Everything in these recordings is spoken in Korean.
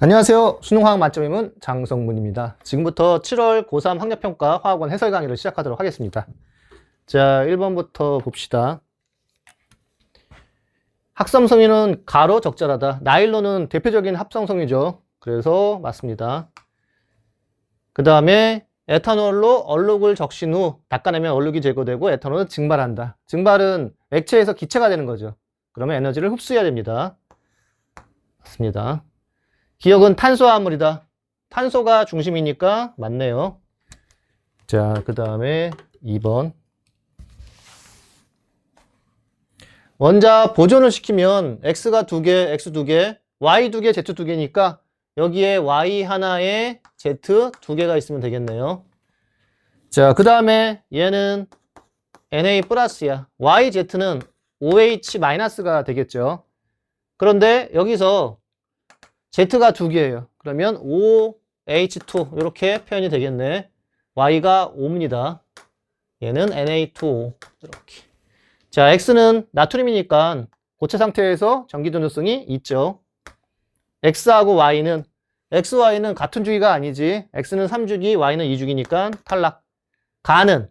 안녕하세요. 수능화학 만점의 장성문입니다. 지금부터 7월 고3 학력평가 화학원 해설 강의를 시작하도록 하겠습니다. 자, 1번부터 봅시다. 합성섬유는 가로 적절하다. 나일론은 대표적인 합성섬유죠. 그래서 맞습니다. 그 다음에 에탄올로 얼룩을 적신 후 닦아내면 얼룩이 제거되고 에탄올은 증발한다. 증발은 액체에서 기체가 되는 거죠. 그러면 에너지를 흡수해야 됩니다. 맞습니다. 기억은 탄소화합물이다. 탄소가 중심이니까 맞네요. 자, 그 다음에 2번. 원자 보존을 시키면 X가 2개, X 2개, Y 2개, Z 2개니까 여기에 Y 하나에 Z 2개가 있으면 되겠네요. 자, 그 다음에 얘는 Na 플러스야. YZ는 OH 마이너스가 되겠죠. 그런데 여기서 Z가 2개예요. 그러면 OH2 이렇게 표현이 되겠네. Y가 5입니다. 얘는 Na2O 이렇게. 자, X는 나트륨이니까 고체 상태에서 전기 전도성이 있죠. X하고 Y는 XY는 같은 주기가 아니지. X는 3주기, Y는 2주기니까 탈락. 가는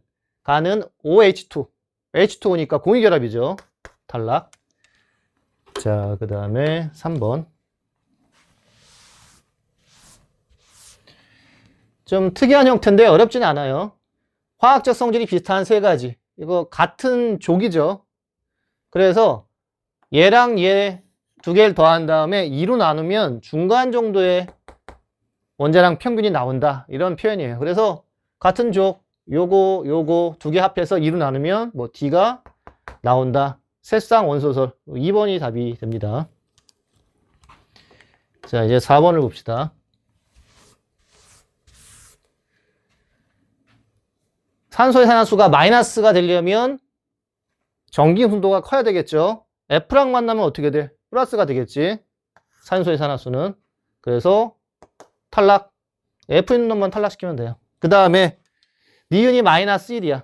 OH2. H2O니까 공유결합이죠. 탈락. 자, 그 다음에 3번. 좀 특이한 형태인데 어렵진 않아요. 화학적 성질이 비슷한 세 가지. 이거 같은 족이죠. 그래서 얘랑 얘 두 개를 더한 다음에 2로 나누면 중간 정도의 원자량 평균이 나온다. 이런 표현이에요. 그래서 같은 족, 요거 두 개 합해서 2로 나누면 뭐 D가 나온다. 새쌍 원소설. 2번이 답이 됩니다. 자, 이제 4번을 봅시다. 산소의 산화수가 마이너스가 되려면 전기 분도가 커야 되겠죠. F랑 만나면 어떻게 돼? 플러스가 되겠지. 산소의 산화수는. 그래서 탈락. F 있는 놈만 탈락시키면 돼요. 그 다음에 니은이 마이너스 1이야.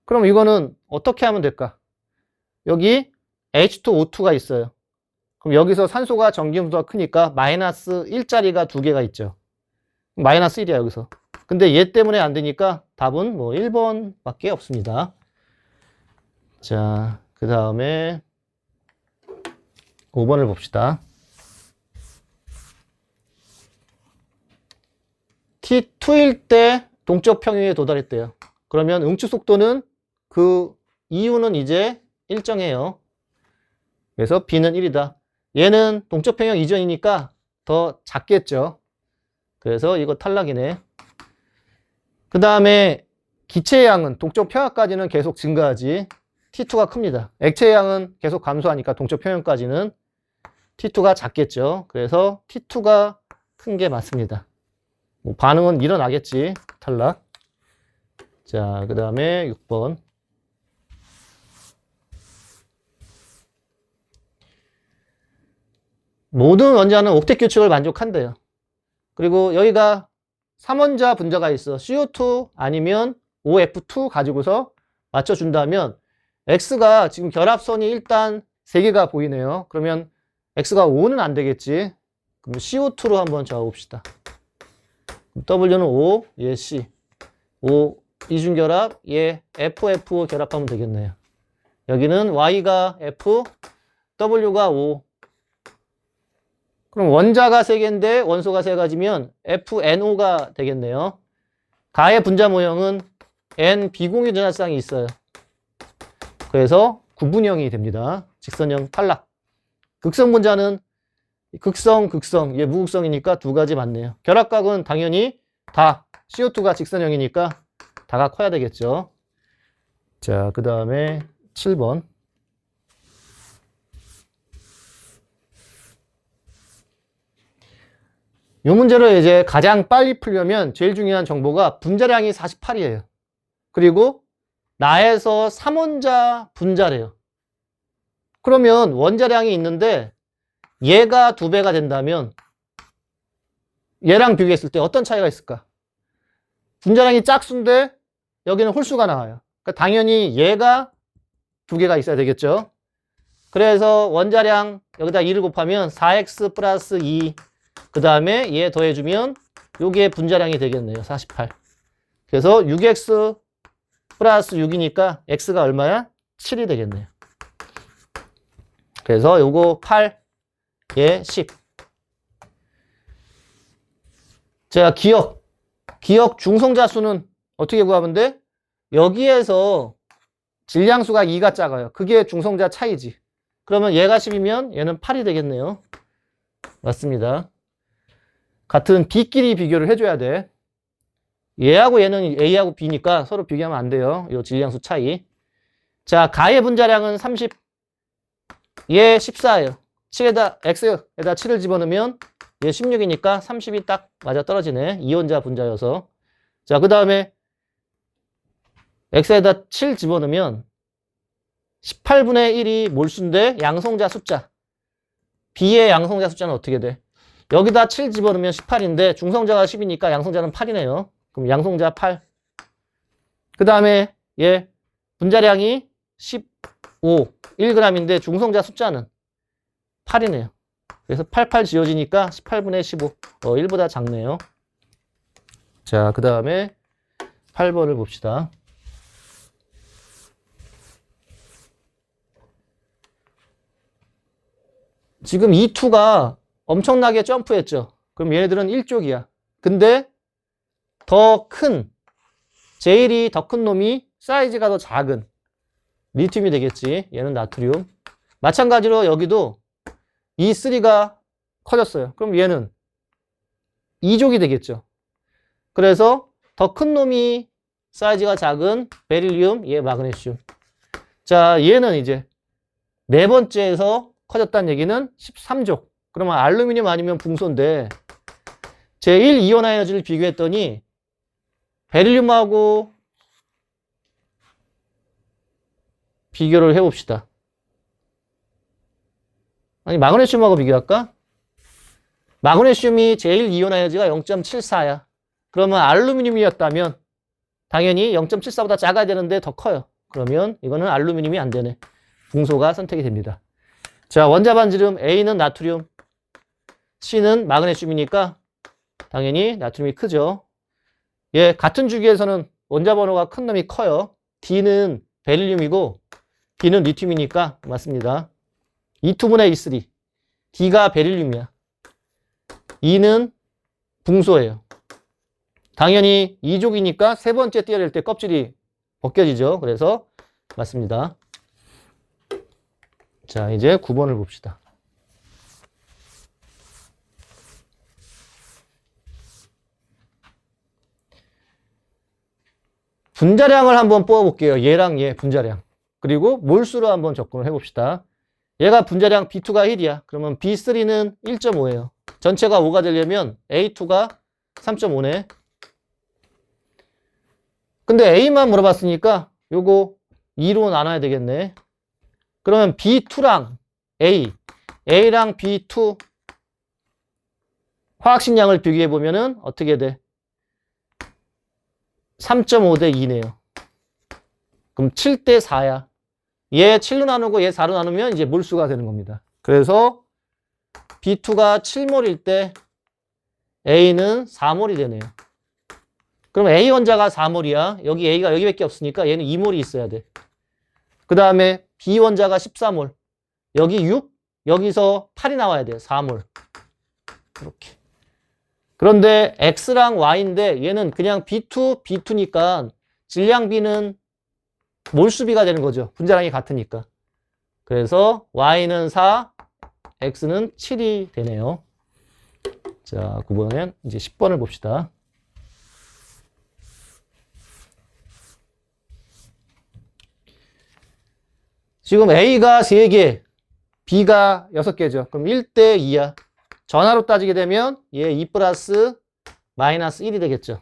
그럼 이거는 어떻게 하면 될까? 여기 H2O2가 있어요. 그럼 여기서 산소가 전기 분도가 크니까 마이너스 1짜리가 두 개가 있죠. 마이너스 1이야 여기서. 근데 얘 때문에 안 되니까 답은 뭐 1번밖에 없습니다. 자, 그 다음에 5번을 봅시다. T2일 때 동적 평유에 도달했대요. 그러면 응축 속도는 그 이유는 이제 일정해요. 그래서 B는 1이다. 얘는 동적 평형 이전이니까 더 작겠죠. 그래서 이거 탈락이네. 그 다음에 기체의 양은 동적 평형까지는 계속 증가하지. T2가 큽니다. 액체의 양은 계속 감소하니까 동적 평형까지는 T2가 작겠죠. 그래서 T2가 큰 게 맞습니다. 뭐 반응은 일어나겠지. 탈락. 자, 그 다음에 6번. 모든 원자는 옥텟 규칙을 만족한대요. 그리고 여기가 3원자 분자가 있어. CO2 아니면 OF2 가지고서 맞춰준다면 X가 지금 결합선이 일단 3개가 보이네요. 그러면 X가 5는 안 되겠지. 그럼 CO2로 한번 적어봅시다. W는 O, 얘 C. O 이중결합, 얘 FF 결합하면 되겠네요. 여기는 Y가 F, W가 O. 그럼 원자가 3개인데 원소가 3가지면 FNO가 되겠네요. 가의 분자 모형은 N 비공유 전하쌍이 있어요. 그래서 구분형이 됩니다. 직선형 탈락. 극성 분자는 극성, 얘 무극성이니까 두 가지 맞네요. 결합각은 당연히 다 CO2가 직선형이니까 다가 커야 되겠죠. 자, 그 다음에 7번. 이 문제를 이제 가장 빨리 풀려면 제일 중요한 정보가 분자량이 48이에요. 그리고 나에서 3원자 분자래요. 그러면 원자량이 있는데 얘가 2배가 된다면 얘랑 비교했을 때 어떤 차이가 있을까? 분자량이 짝수인데 여기는 홀수가 나와요. 그러니까 당연히 얘가 2개가 있어야 되겠죠. 그래서 원자량 여기다 2를 곱하면 4x 플러스 2 그 다음에 얘 더해주면 요게 분자량이 되겠네요. 48. 그래서 6x 플러스 6이니까 x가 얼마야? 7이 되겠네요. 그래서 요거 8, 얘 10. 자, 기억 중성자 수는 어떻게 구하면 돼? 여기에서 질량수가 2가 작아요. 그게 중성자 차이지. 그러면 얘가 10이면 얘는 8이 되겠네요. 맞습니다. 같은 B끼리 비교를 해줘야 돼. 얘하고 얘는 A하고 B니까 서로 비교하면 안 돼요. 이 질량수 차이. 자, 가의 분자량은 30, 얘 14예요. 7에다, X에다 7을 집어넣으면 얘 16이니까 30이 딱 맞아 떨어지네. 이온자 분자여서. 자, 그 다음에 X에다 7 집어넣으면 18분의 1이 몰수인데 양성자 숫자. B의 양성자 숫자는 어떻게 돼? 여기다 7 집어넣으면 18인데 중성자가 10이니까 양성자는 8이네요. 그럼 양성자 8. 그 다음에 얘 분자량이 15, 1g인데 중성자 숫자는 8이네요. 그래서 88 지워지니까 18분의 15. 1보다 작네요. 자, 그 다음에 8번을 봅시다. 지금 E2가 엄청나게 점프했죠. 그럼 얘네들은 1족이야. 근데 더 큰, 제일이 더 큰 놈이 사이즈가 더 작은 리튬이 되겠지. 얘는 나트륨. 마찬가지로 여기도 E3가 커졌어요. 그럼 얘는 2족이 되겠죠. 그래서 더 큰 놈이 사이즈가 작은 베릴륨, 얘 마그네슘. 자, 얘는 이제 네 번째에서 커졌다는 얘기는 13족. 그러면 알루미늄 아니면 붕소인데 제1 이온 에너지를 비교했더니 베릴륨하고 비교를 해봅시다. 아니, 마그네슘하고 비교할까? 마그네슘이 제1 이온 에너지가 0.74야. 그러면 알루미늄이었다면 당연히 0.74보다 작아야 되는데 더 커요. 그러면 이거는 알루미늄이 안 되네. 붕소가 선택이 됩니다. 자, 원자 반지름 A는 나트륨, C는 마그네슘이니까 당연히 나트륨이 크죠. 예, 같은 주기에서는 원자 번호가 큰 놈이 커요. D는 베릴륨이고 B는 리튬이니까 맞습니다. E2분의 E3. D가 베릴륨이야. E는 붕소예요. 당연히 2족이니까 세 번째 띄어낼 때 껍질이 벗겨지죠. 그래서 맞습니다. 자, 이제 9번을 봅시다. 분자량을 한번 뽑아볼게요. 얘랑 얘 분자량. 그리고 몰수로 한번 접근을 해봅시다. 얘가 분자량 B2가 1이야. 그러면 B3는 1.5예요. 전체가 5가 되려면 A2가 3.5네. 근데 A만 물어봤으니까 요거 2로 나눠야 되겠네. 그러면 B2랑 A랑 B2 화학식량을 비교해보면은 어떻게 돼? 3.5 대 2네요. 그럼 7 대 4야. 얘 7로 나누고 얘 4로 나누면 이제 몰수가 되는 겁니다. 그래서 B2가 7몰일 때 A는 4몰이 되네요. 그럼 A 원자가 4몰이야. 여기 A가 여기밖에 없으니까 얘는 2몰이 있어야 돼. 그 다음에 B 원자가 14몰. 여기 6, 여기서 8이 나와야 돼요. 4몰. 이렇게. 그런데 X랑 Y인데 얘는 그냥 B2, B2니까 질량 B는 몰수비가 되는 거죠. 분자량이 같으니까. 그래서 Y는 4, X는 7이 되네요. 자, 9번은 이제 10번을 봅시다. 지금 A가 3개, B가 6개죠. 그럼 1대 2야. 전화로 따지게 되면 얘 2 플러스 마이너스 1이 되겠죠.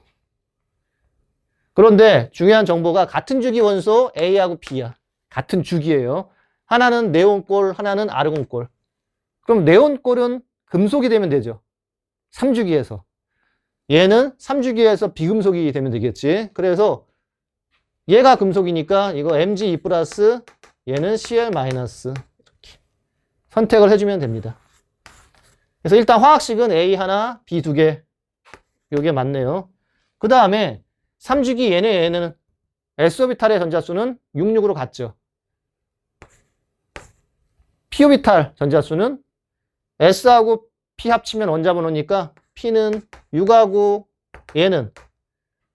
그런데 중요한 정보가 같은 주기 원소 A하고 B야. 같은 주기예요. 하나는 네온골, 하나는 아르곤골. 그럼 네온골은 금속이 되면 되죠. 3주기에서. 얘는 3주기에서 비금속이 되면 되겠지. 그래서 얘가 금속이니까 이거 Mg2 플러스 얘는 Cl 마이너스 이렇게 선택을 해주면 됩니다. 그래서 일단 화학식은 A 하나, B 두 개. 요게 맞네요. 그 다음에 3주기 얘는 s오비탈의 전자수는 66으로 같죠. p오비탈 전자수는 s하고 p 합치면 원자번호니까 p는 6하고 얘는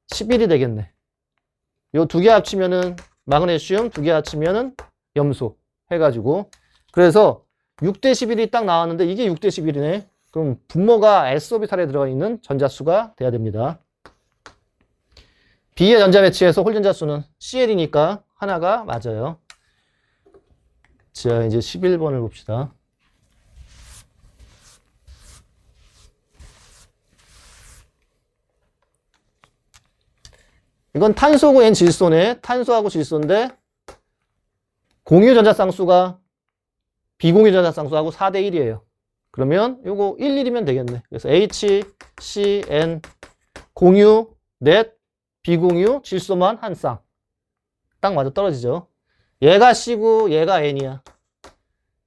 11이 되겠네. 요 두 개 합치면은 마그네슘, 두 개 합치면은 염소 해가지고. 그래서 6대 11이 딱 나왔는데 이게 6대 11이네. 그럼 분모가 s오비탈에 들어가 있는 전자수가 돼야 됩니다. B의 전자 배치에서 홀 전자수는 CL이니까 하나가 맞아요. 자, 이제 11번을 봅시다. 이건 탄소고 N 질소네. 탄소하고 질소인데 공유 전자쌍수가 비공유 전자쌍수하고 4대 1이에요. 그러면 요거 1, 1이면 되겠네. 그래서 H, C, N 공유, 넷, 비공유, 질소만 한 쌍. 딱 맞아 떨어지죠. 얘가 C고 얘가 N이야.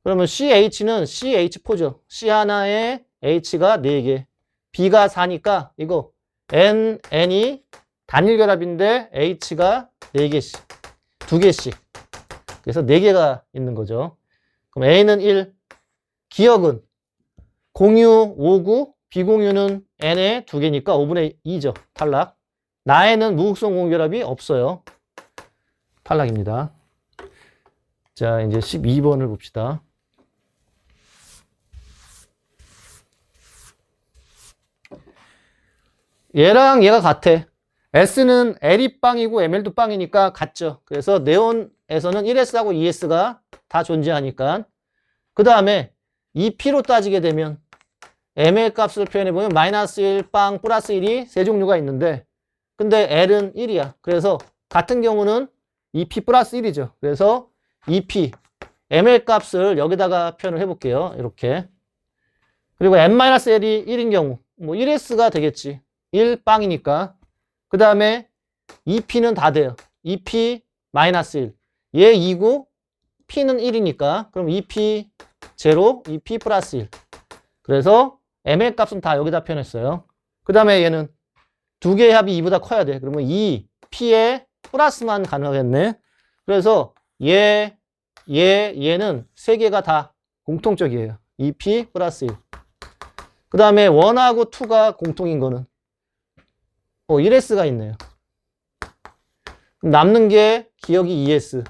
그러면 CH는 CH4죠. C 하나에 H가 4개. B가 4니까 이거 N이 단일 결합인데 H가 4개씩. 2개씩. 그래서 4개가 있는 거죠. 그럼 A는 1. 기억은 공유 5구, 비공유는 N에 2개니까 5분의 2죠. 탈락. 나에는 무극성 공유결합이 없어요. 탈락입니다. 자, 이제 12번을 봅시다. 얘랑 얘가 같아. S는 L이 빵이고 ML도 빵이니까 같죠. 그래서 네온에서는 1S하고 2S가 다 존재하니까. 그 다음에 이 P로 따지게 되면 ML 값을 표현해보면 마이너스 1, 빵, 플러스 1이 세 종류가 있는데 근데 L은 1이야. 그래서 같은 경우는 2P 플러스 1이죠. 그래서 2P, ML 값을 여기다가 표현을 해볼게요. 이렇게. 그리고 N-L이 1인 경우 뭐 1S가 되겠지. 1 빵이니까. 그 다음에 2P는 다 돼요. 2P 마이너스 1. 얘 2고 P는 1이니까 그럼 2P 제로, 2P 플러스 1. 그래서 ML 값은 다 여기다 표현했어요. 그 다음에 얘는 두 개의 합이 2보다 커야 돼. 그러면 2P에 플러스만 가능하겠네. 그래서 얘는 세 개가 다 공통적이에요. 2P 플러스 1. 그 다음에 1하고 2가 공통인 거는 1S가 있네요. 그럼 남는 게 기억이 2S.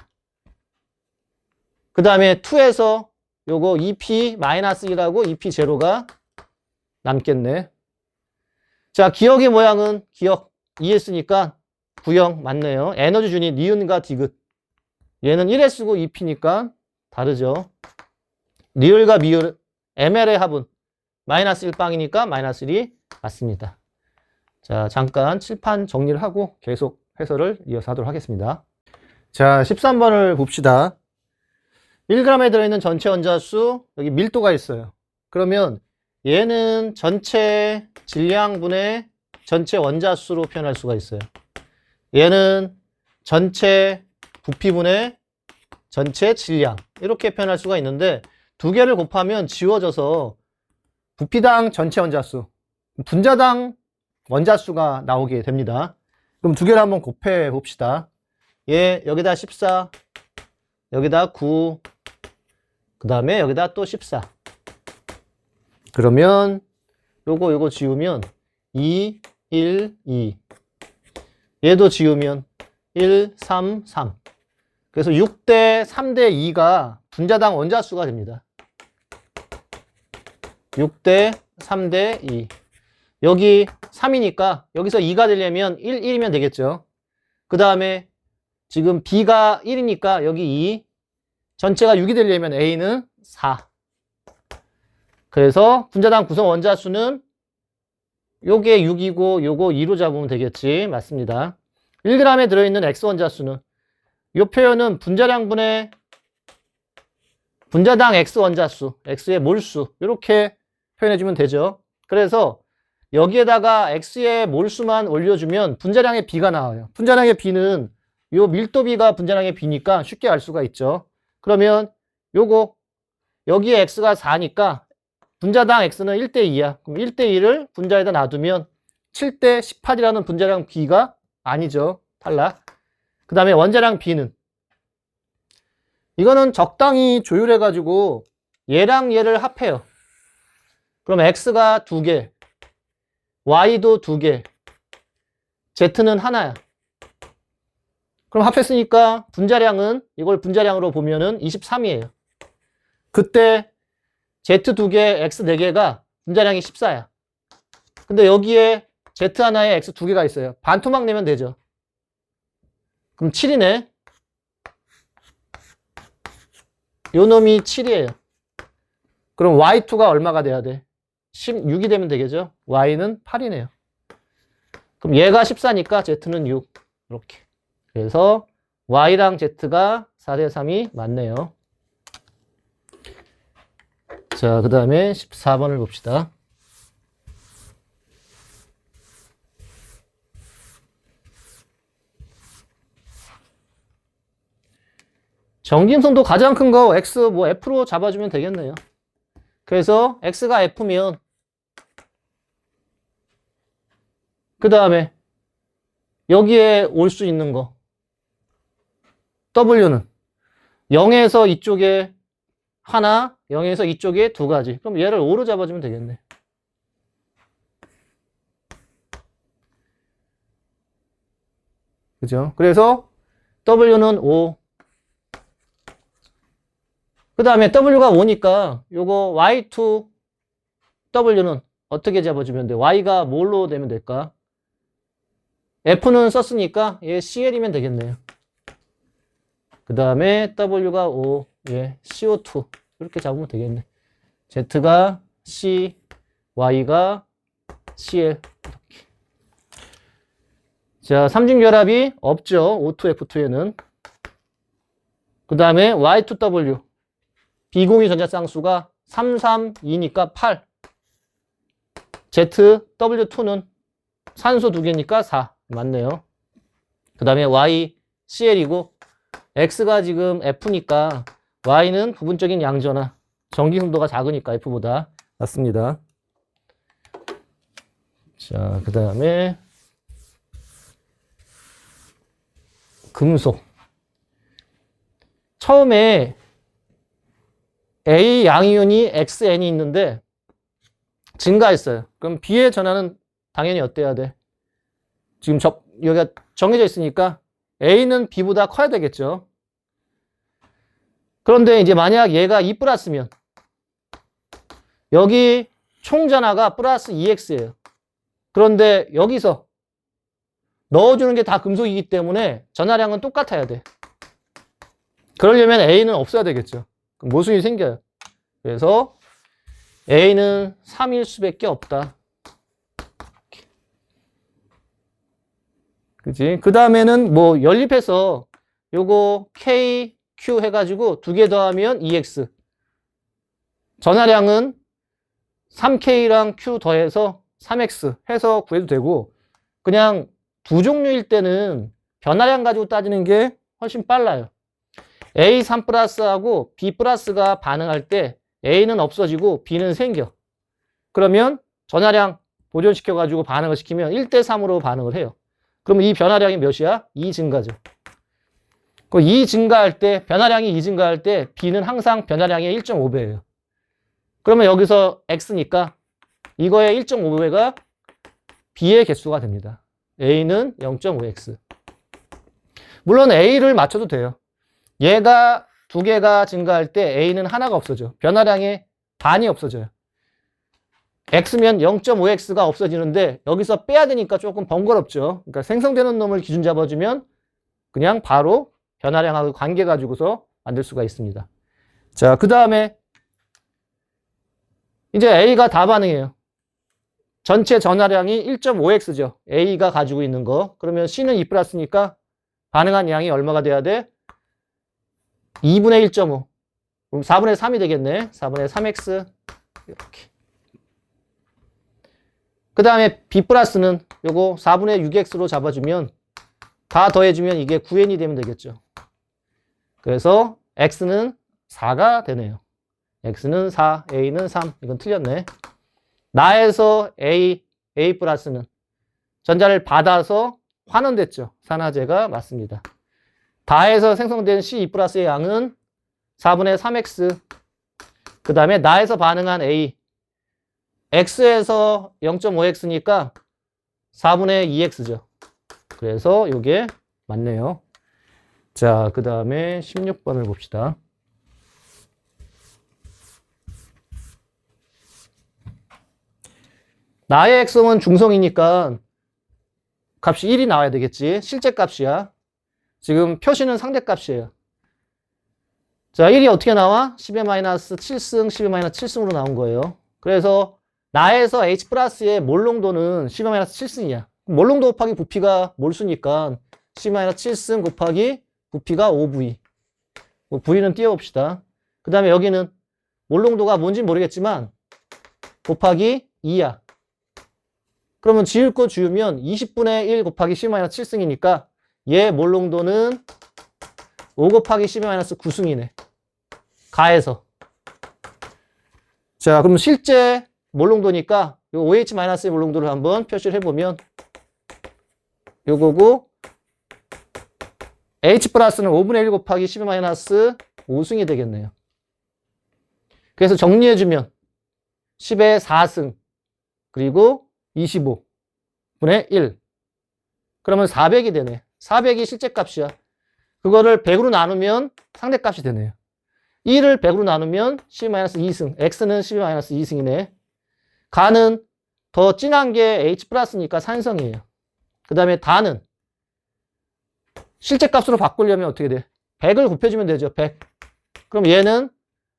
그 다음에 2에서 요거 2P-1하고 2P0가 남겠네. 자, 기억의 모양은 기억 2S니까 구형 맞네요. 에너지 준이 니은과 디귿. 얘는 1S고 2P니까 다르죠. 리을과 미을, ML의 합은 마이너스 1빵이니까 마이너스 1이 맞습니다. 자, 잠깐 칠판 정리를 하고 계속 해설을 이어서 하도록 하겠습니다. 자, 13번을 봅시다. 1g에 들어있는 전체 원자수, 여기 밀도가 있어요. 그러면 얘는 전체 질량분의 전체 원자수로 표현할 수가 있어요. 얘는 전체 부피분의 전체 질량 이렇게 표현할 수가 있는데 두 개를 곱하면 지워져서 부피당 전체 원자수, 분자당 원자수가 나오게 됩니다. 그럼 두 개를 한번 곱해 봅시다. 얘 여기다 14, 여기다 9, 그 다음에 여기다 또 14. 그러면 요거 지우면 2, 1, 2. 얘도 지우면 1, 3, 3. 그래서 6대 3대 2가 분자당 원자수가 됩니다. 6대 3대 2. 여기 3이니까 여기서 2가 되려면 1이면 되겠죠. 그 다음에 지금 B가 1이니까 여기 2. 전체가 6이 되려면 A는 4. 그래서 분자당 구성 원자수는 요게 6이고 요거 2로 잡으면 되겠지. 맞습니다. 1g에 들어있는 X 원자수는 요 표현은 분자량분의 분자당 X 원자수, X의 몰수 이렇게 표현해주면 되죠. 그래서 여기에다가 X의 몰수만 올려주면 분자량의 B가 나와요. 분자량의 B는 요 밀도비가 분자량의 B니까 쉽게 알 수가 있죠. 그러면 요거 여기에 X가 4니까 분자당 x는 1대2야. 그럼 1대2를 분자에다 놔두면 7대 18이라는 분자량 b가 아니죠. 탈락. 그 다음에 원자량 b는 이거는 적당히 조율해가지고 얘랑 얘를 합해요. 그럼 x가 2개, y도 2개, z는 하나야. 그럼 합했으니까 분자량은 이걸 분자량으로 보면은 23이에요. 그때 z 2개, x 4개가 분자량이 14야. 근데 여기에 z 하나에 x 2개가 있어요. 반토막 내면 되죠. 그럼 7이네. 요 놈이 7이에요. 그럼 y2가 얼마가 돼야 돼? 16이 되면 되겠죠? y는 8이네요. 그럼 얘가 14니까 z는 6. 이렇게. 그래서 y랑 z가 4대 3이 맞네요. 자, 그 다음에 14번을 봅시다. 전기음성도 가장 큰 거 x 뭐 f로 잡아주면 되겠네요. 그래서 x가 f면 그 다음에 여기에 올 수 있는 거 w는 0에서 이쪽에 하나, 0에서 이쪽에 2가지. 그럼 얘를 5로 잡아주면 되겠네. 그죠? 그래서 w는 5. 그 다음에 w가 5니까 요거 y2 w는 어떻게 잡아주면 돼? y가 뭘로 되면 될까? f는 썼으니까 얘 CL이면 되겠네요. 그 다음에 w가 5, 얘 CO2 이렇게 잡으면 되겠네. z가 C, y가 CL 이렇게. 자, 삼중결합이 없죠. O2F2에는. 그 다음에 Y2W 비공유 전자 쌍수가 3, 3, 2니까 8. ZW2는 산소 2개니까 4. 맞네요. 그 다음에 Y, CL이고 X가 지금 F니까 Y는 부분적인 양전화. 전기흥도가 작으니까 F보다. 맞습니다. 자, 그 다음에 금속. 처음에 A 양이온이 XN이 있는데 증가했어요. 그럼 B의 전하는 당연히 어때야 돼? 지금 여기가 정해져 있으니까 A는 B보다 커야 되겠죠. 그런데 이제 만약 얘가 2 플러스면 여기 총전하가 플러스 2X예요. 그런데 여기서 넣어주는 게 다 금속이기 때문에 전하량은 똑같아야 돼. 그러려면 A는 없어야 되겠죠. 그럼 모순이 생겨요. 그래서 A는 3일 수밖에 없다. 그치? 그 다음에는 뭐 연립해서 요거 K, Q 해가지고 2개 더하면 2X. 전하량은 3K랑 Q 더해서 3X 해서 구해도 되고, 그냥 두 종류일 때는 변화량 가지고 따지는 게 훨씬 빨라요. A3 플러스하고 B 플러스가 반응할 때 A는 없어지고 B는 생겨. 그러면 전하량 보존시켜가지고 반응을 시키면 1대3으로 반응을 해요. 그러면 이 변화량이 몇이야? 2 증가죠. 그 2 증가할 때, 변화량이 2 증가할 때 B는 항상 변화량의 1.5배예요. 그러면 여기서 X니까 이거의 1.5배가 B의 개수가 됩니다. A는 0.5X. 물론 A를 맞춰도 돼요. 얘가 2개가 증가할 때 A는 하나가 없어져. 변화량의 반이 없어져요. X면 0.5X가 없어지는데 여기서 빼야 되니까 조금 번거롭죠. 그러니까 생성되는 놈을 기준 잡아주면 그냥 바로 변화량하고 관계 가지고서 만들 수가 있습니다. 자, 그 다음에 이제 A가 다 반응해요. 전체 전하량이 1.5X죠. A가 가지고 있는 거. 그러면 C는 2 플러스니까 반응한 양이 얼마가 돼야 돼? 2분의 1.5. 그럼 4분의 3이 되겠네. 4분의 3X. 이렇게. 그 다음에 B 플러스는 요거 4분의 6X로 잡아주면 다 더해주면 이게 9N이 되면 되겠죠. 그래서 X는 4가 되네요. x는 4, a는 3. 이건 틀렸네. 나에서 a 플러스는 전자를 받아서 환원됐죠. 산화제가 맞습니다. 다에서 생성된 C2 플러스의 양은 4분의 3x. 그 다음에 나에서 반응한 A. x에서 0.5x니까 4분의 2x죠. 그래서 이게 맞네요. 자, 그 다음에 16번을 봅시다. 나의 x는 중성이니까 값이 1이 나와야 되겠지. 실제 값이야. 지금 표시는 상대값이에요. 자, 1이 어떻게 나와? 10의 마이너스 7승, 10의 마이너스 7승으로 나온 거예요. 그래서 나에서 H 플러스의 몰농도는 10의 마이너스 7승이야. 몰농도 곱하기 부피가 몰수니까 10의 마이너스 7승 곱하기 부피가 5V. V는 띄워봅시다. 그 다음에 여기는 몰농도가 뭔지 모르겠지만 곱하기 2야. 그러면 지울 거 지우면 20분의 1 곱하기 10의 마이너스 7승이니까 얘 몰농도는 5 곱하기 10의 마이너스 9승이네. 가해서. 자, 그럼 실제 몰농도니까 요 OH-의 몰농도를 한번 표시를 해보면 요거고 H 플러스는 5분의 1 곱하기 10의 마이너스 5승이 되겠네요. 그래서 정리해주면 10의 4승 그리고 25분의 1. 그러면 400이 되네. 400이 실제 값이야. 그거를 100으로 나누면 상대값이 되네요. 1을 100으로 나누면 10-2승. x는 10-2승이네. 가는 더 진한 게 H 플러스니까 산성이에요. 그 다음에 다는 실제 값으로 바꾸려면 어떻게 돼? 100을 곱해주면 되죠. 100. 그럼 얘는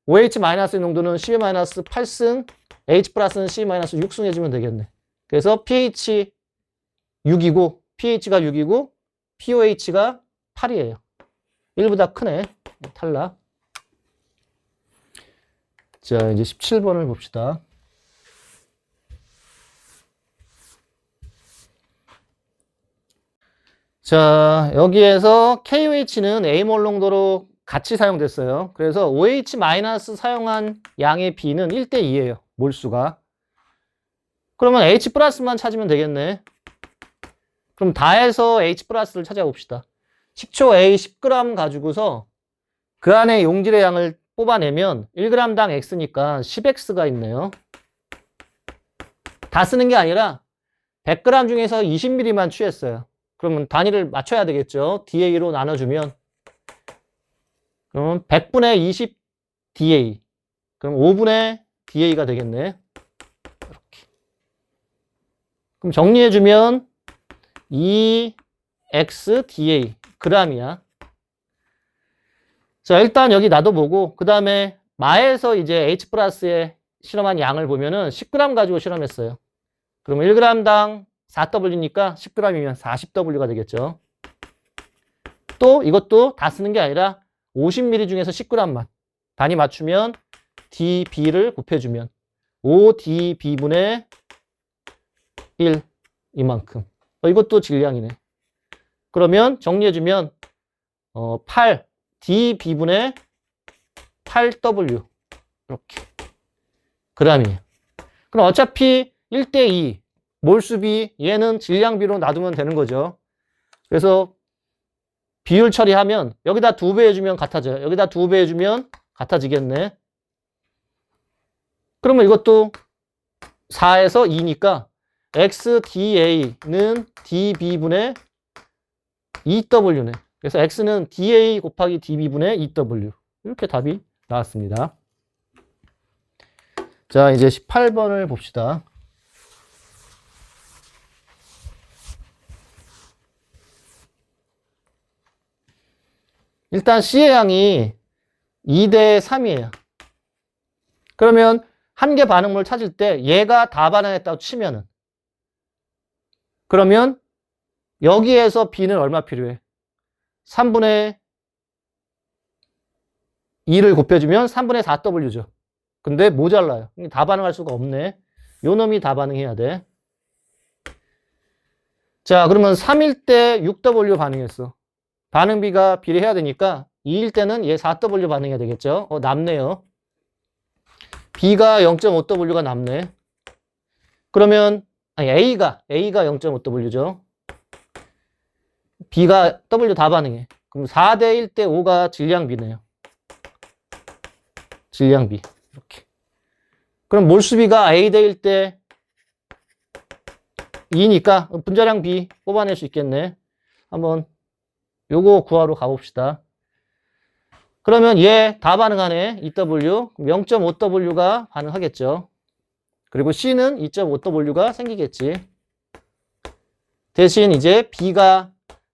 OH-의 농도는 10-8승, H 플러스는 10-6승 해주면 되겠네. 그래서 pH 6이고, pH가 6이고, pOH가 8이에요. 1보다 크네. 탈락. 자, 이제 17번을 봅시다. 자, 여기에서 KOH는 A몰 농도로 같이 사용됐어요. 그래서 OH- 사용한 양의 B는 1대2예요. 몰수가. 그러면 H 플러스만 찾으면 되겠네. 그럼 다해서 H 플러스를 찾아봅시다. 식초 A 10g 가지고서 그 안에 용질의 양을 뽑아내면 1g당 X니까 10X가 있네요. 다 쓰는 게 아니라 100g 중에서 20ml만 취했어요. 그러면 단위를 맞춰야 되겠죠. DA로 나눠주면 그러면 100분의 20 DA 그럼 5분의 DA가 되겠네. 이렇게. 그럼 정리해주면 2X DA g이야. 자, 일단 여기 놔둬보고 그 다음에 마에서 이제 H 플러스에 실험한 양을 보면은 10g 가지고 실험했어요. 그러면 1g당 4W니까 10g이면 40W가 되겠죠. 또 이것도 다 쓰는 게 아니라 50ml 중에서 10g만 단위 맞추면 dB를 곱해주면 5dB분의 1 이만큼. 이것도 질량이네. 그러면 정리해주면 8 dB분의 8W 이렇게 g이에요. 그럼 어차피 1대2 몰수비 얘는 질량비로 놔두면 되는 거죠. 그래서 비율 처리하면 여기다 2배 해주면 같아져요. 여기다 2배 해주면 같아지겠네. 그러면 이것도 4에서 2니까 XDA는 DB분의 2W네. 그래서 X는 DA 곱하기 DB분의 2W. 이렇게 답이 나왔습니다. 자, 이제 18번을 봅시다. 일단 C의 양이 2대 3이에요. 그러면 한 개 반응물 찾을 때 얘가 다 반응했다고 치면은 그러면 여기에서 B는 얼마 필요해? 3분의 2를 곱해주면 3분의 4W죠. 근데 모자라요. 다 반응할 수가 없네. 요 놈이 다 반응해야 돼. 자, 그러면 3일 때 6W 반응했어. 반응비가 비례해야 되니까 2일 때는 얘 4W 반응해야 되겠죠. 남네요. B가 0.5W가 남네. 그러면 아니, A가 0.5W죠. B가 W 다 반응해. 그럼 4대 1대 5가 질량 B네요. 질량 B. 이렇게. 그럼 몰수비가 A 대 1대 2니까 분자량 B 뽑아낼 수 있겠네. 한번 요거 구하러 가봅시다. 그러면 얘 다 반응하네. 2W. 0.5W가 반응하겠죠. 그리고 C는 2.5W가 생기겠지. 대신 이제 B가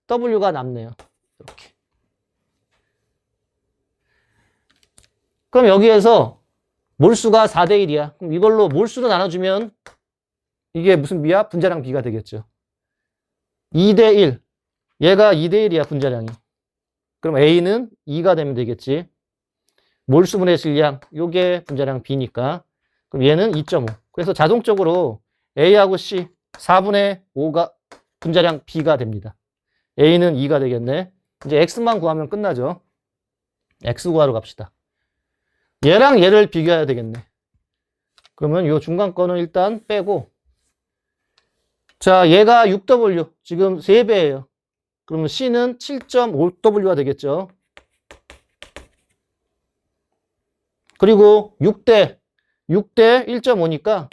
W가 남네요. 이렇게. 그럼 여기에서 몰수가 4대 1이야. 그럼 이걸로 몰수로 나눠주면 이게 무슨 B야? 분자량 B가 되겠죠. 2대 1. 얘가 2대 1이야, 분자량이. 그럼 A는 2가 되면 되겠지. 몰수분의 질량, 요게 분자량 B니까. 그럼 얘는 2.5. 그래서 자동적으로 A하고 C 4분의 5가 분자량 B가 됩니다. A는 2가 되겠네. 이제 X만 구하면 끝나죠. X 구하러 갑시다. 얘랑 얘를 비교해야 되겠네. 그러면 요 중간 거는 일단 빼고. 자, 얘가 6W. 지금 3배예요. 그러면 C는 7.5W가 되겠죠. 그리고 6대 1.5니까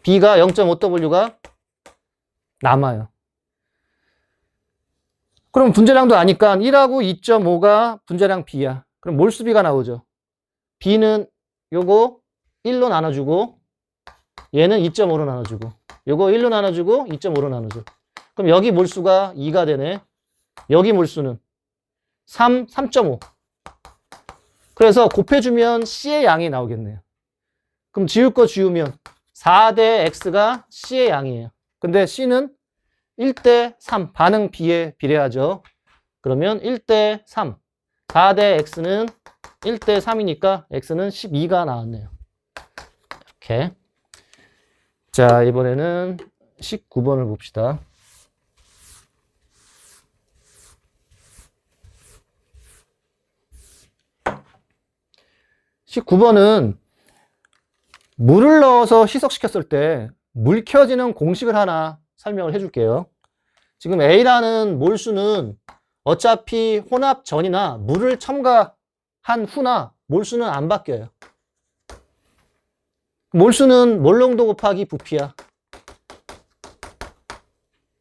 B가 0.5W가 남아요. 그럼 분자량도 아니까 1하고 2.5가 분자량 B야. 그럼 몰수비가 나오죠. B는 요거 1로 나눠주고 얘는 2.5로 나눠주고 요거 1로 나눠주고 2.5로 나눠줘. 그럼 여기 몰수가 2가 되네. 여기 몰수는 3.5. 그래서 곱해주면 C의 양이 나오겠네요. 그럼 지울 거 지우면 4대 X가 C의 양이에요. 근데 C는 1대 3, 반응 B에 비례하죠. 그러면 1대 3, 4대 X는 1대 3이니까 X는 12가 나왔네요. 이렇게. 자, 이번에는 19번을 봅시다. 19번은 물을 넣어서 희석시켰을 때 물 켜지는 공식을 하나 설명을 해줄게요. 지금 A라는 몰수는 어차피 혼합 전이나 물을 첨가한 후나 몰수는 안 바뀌어요. 몰수는 몰농도 곱하기 부피야.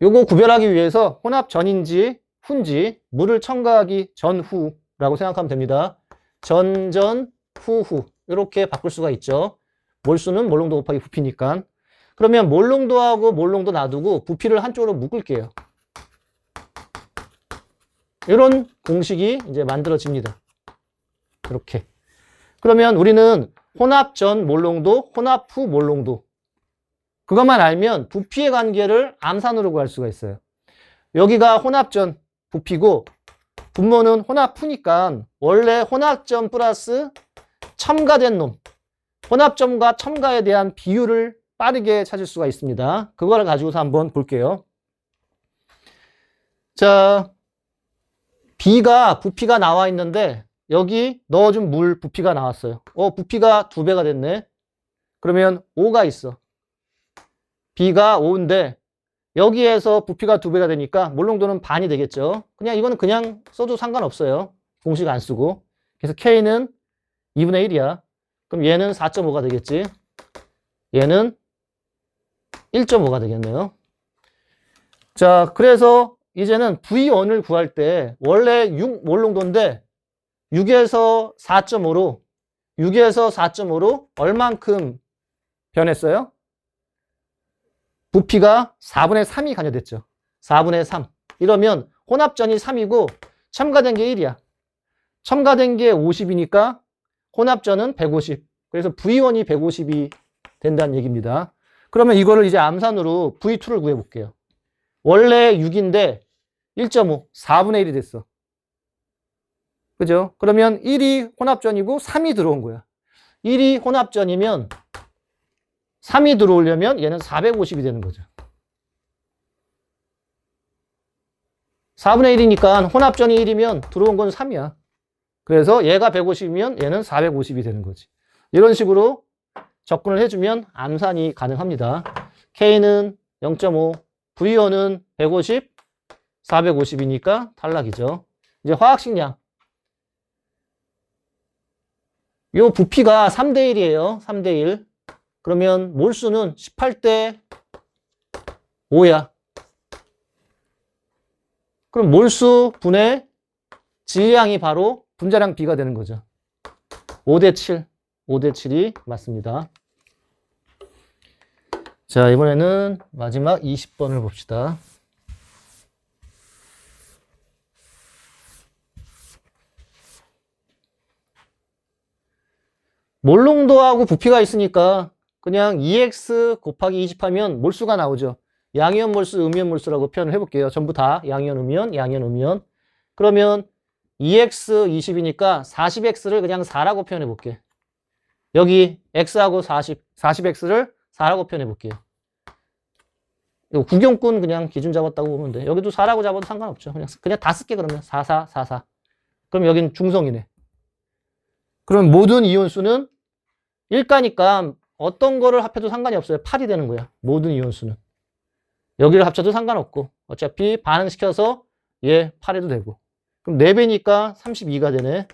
요거 구별하기 위해서 혼합 전인지 후인지 물을 첨가하기 전후라고 생각하면 됩니다. 전, 후. 이렇게 바꿀 수가 있죠. 몰수는 몰농도 곱하기 부피니까. 그러면 몰농도하고 몰농도 놔두고 부피를 한쪽으로 묶을게요. 이런 공식이 이제 만들어집니다. 이렇게. 그러면 우리는 혼합 전 몰농도, 혼합 후 몰농도. 그것만 알면 부피의 관계를 암산으로 구할 수가 있어요. 여기가 혼합 전 부피고 분모는 혼합 후니까 원래 혼합 전 플러스 첨가된 놈. 혼합점과 첨가에 대한 비율을 빠르게 찾을 수가 있습니다. 그걸 가지고서 한번 볼게요. 자, B가 부피가 나와 있는데 여기 넣어준 물 부피가 나왔어요. 부피가 2배가 됐네. 그러면 5가 있어. B가 5인데 여기에서 부피가 2배가 되니까 몰농도는 반이 되겠죠. 이거는 그냥 써도 상관없어요. 공식 안 쓰고. 그래서 K는 2분의 1이야. 그럼 얘는 4.5가 되겠지. 얘는 1.5가 되겠네요. 자, 그래서 이제는 V1을 구할 때 원래 6 몰농도인데 6에서 4.5로 얼만큼 변했어요? 부피가 4분의 3이 관여됐죠. 4분의 3. 이러면 혼합전이 3이고 첨가된 게 1이야. 첨가된 게 50이니까 혼합전은 150. 그래서 V1이 150이 된다는 얘기입니다. 그러면 이거를 이제 암산으로 V2를 구해볼게요. 원래 6인데 1.5, 4분의 1이 됐어. 그죠? 그러면 1이 혼합전이고 3이 들어온 거야. 1이 혼합전이면 3이 들어오려면 얘는 450이 되는 거죠. 4분의 1이니까 혼합전이 1이면 들어온 건 3이야. 그래서 얘가 150이면 얘는 450이 되는 거지. 이런 식으로 접근을 해주면 암산이 가능합니다. K는 0.5, V1은 150, 450이니까 탈락이죠. 이제 화학식량. 요 부피가 3대 1이에요. 3대 1. 그러면 몰수는 18대 5야. 그럼 몰수 분의 질량이 바로 분자량 B가 되는 거죠. 5대 7. 5대 7이 맞습니다. 자, 이번에는 마지막 20번을 봅시다. 몰농도하고 부피가 있으니까 그냥 2x 곱하기 20 하면 몰수가 나오죠. 양이온 몰수, 음이온 몰수라고 표현을 해볼게요. 전부 다 양이온, 음이온, 양이온, 음이온. 그러면 2x 20이니까 40x를 그냥 4라고 표현해 볼게요. 여기 x하고 40x를 4라고 표현해 볼게요. 이거 구경꾼 그냥 기준 잡았다고 보면 돼. 여기도 4라고 잡아도 상관없죠. 그냥 다 쓸게 그러면. 4, 4, 4, 4. 그럼 여긴 중성이네. 그럼 모든 이온수는 1가니까 어떤 거를 합해도 상관이 없어요. 8이 되는 거야. 모든 이온수는. 여기를 합쳐도 상관없고 어차피 반응시켜서 얘 8해도 되고. 그럼 4배니까 32가 되네.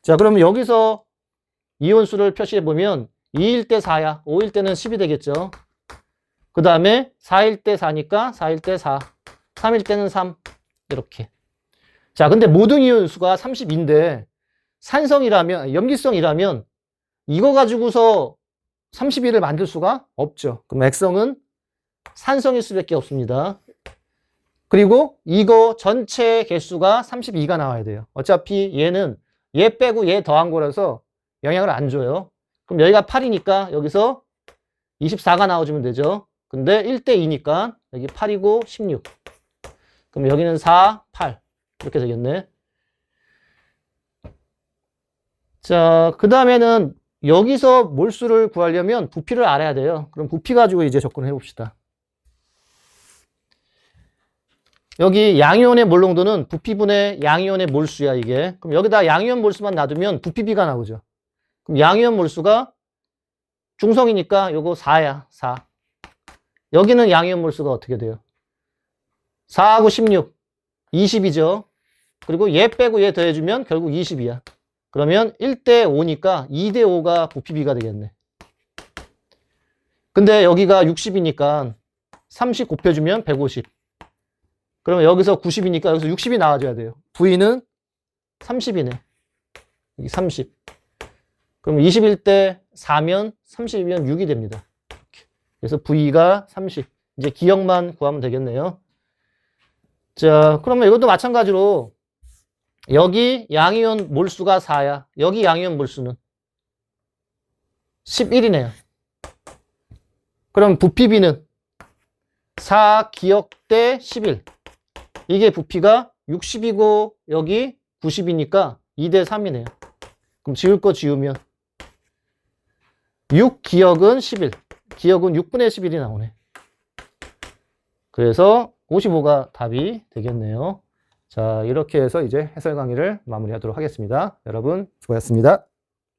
자, 그러면 여기서 이온수를 표시해 보면 2일 때 4야. 5일 때는 10이 되겠죠. 그 다음에 4일 때 4니까 4일 때 4. 3일 때는 3. 이렇게. 자, 근데 모든 이온수가 32인데 산성이라면, 염기성이라면 이거 가지고서 32를 만들 수가 없죠. 그럼 액성은 산성일 수밖에 없습니다. 그리고 이거 전체 개수가 32가 나와야 돼요. 어차피 얘는 얘 빼고 얘 더한 거라서 영향을 안 줘요. 그럼 여기가 8이니까 여기서 24가 나와주면 되죠. 근데 1대 2니까 여기 8이고 16. 그럼 여기는 4, 8. 이렇게 되겠네. 자, 그 다음에는 여기서 몰수를 구하려면 부피를 알아야 돼요. 그럼 부피 가지고 이제 접근을 해봅시다. 여기 양이온의 몰농도는 부피분의 양이온의 몰수야, 이게. 그럼 여기다 양이온 몰수만 놔두면 부피비가 나오죠. 그럼 양이온 몰수가 중성이니까 요거 4야, 4. 여기는 양이온 몰수가 어떻게 돼요? 4하고 16, 20이죠. 그리고 얘 빼고 얘 더해주면 결국 20이야. 그러면 1대 5니까 2대 5가 부피비가 되겠네. 근데 여기가 60이니까 30 곱해주면 150. 그러면 여기서 90이니까 여기서 60이 나와줘야 돼요. V는 30이네. 여기 30. 그럼 21대 4면 30이면 6이 됩니다. 이렇게. 그래서 V가 30. 이제 기억만 구하면 되겠네요. 자, 그러면 이것도 마찬가지로 여기 양이온 몰수가 4야. 여기 양이온 몰수는 11이네요. 그럼 부피비는 4 기억 대 11. 이게 부피가 60이고 여기 90이니까 2대 3이네요. 그럼 지울 거 지우면 6 기억은 11. 기억은 6분의 11이 나오네. 그래서 55가 답이 되겠네요. 자, 이렇게 해서 이제 해설 강의를 마무리하도록 하겠습니다. 여러분 수고하셨습니다.